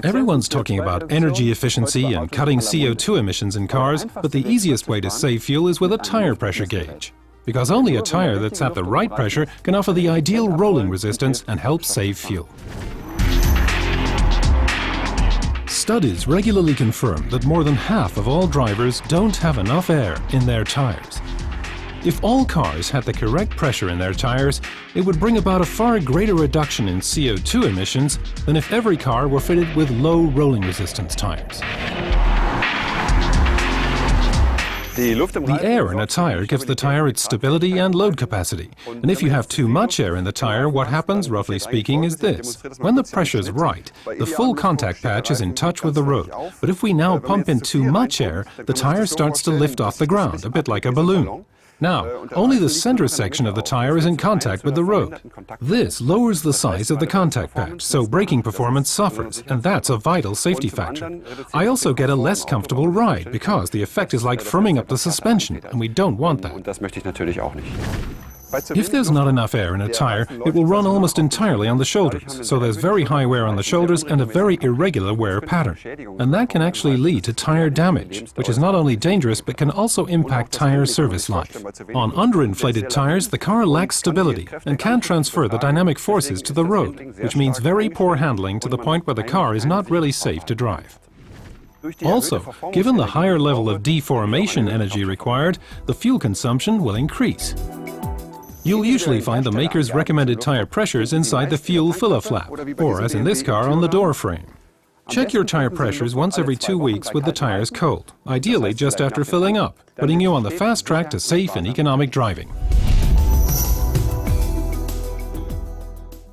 Everyone's talking about energy efficiency and cutting CO2 emissions in cars, but the easiest way to save fuel is with a tire pressure gauge. Because only a tire that's at the right pressure can offer the ideal rolling resistance and help save fuel. Studies regularly confirm that more than half of all drivers don't have enough air in their tires. If all cars had the correct pressure in their tires, it would bring about a far greater reduction in CO2 emissions than if every car were fitted with low rolling resistance tires. The air in a tire gives the tire its stability and load capacity. And if you have too much air in the tire, what happens, roughly speaking, is this. When the pressure's right, the full contact patch is in touch with the road. But if we now pump in too much air, the tire starts to lift off the ground, a bit like a balloon. Now, only the center section of the tire is in contact with the road. This lowers the size of the contact patch, so braking performance suffers, and that's a vital safety factor. I also get a less comfortable ride, because the effect is like firming up the suspension, and we don't want that. If there's not enough air in a tire, it will run almost entirely on the shoulders, so there's very high wear on the shoulders and a very irregular wear pattern. And that can actually lead to tire damage, which is not only dangerous but can also impact tire service life. On underinflated tires, the car lacks stability and can't transfer the dynamic forces to the road, which means very poor handling to the point where the car is not really safe to drive. Also, given the higher level of deformation energy required, the fuel consumption will increase. You'll usually find the maker's recommended tire pressures inside the fuel filler flap, or as in this car, on the door frame. Check your tire pressures once every 2 weeks with the tires cold, ideally just after filling up, putting you on the fast track to safe and economic driving.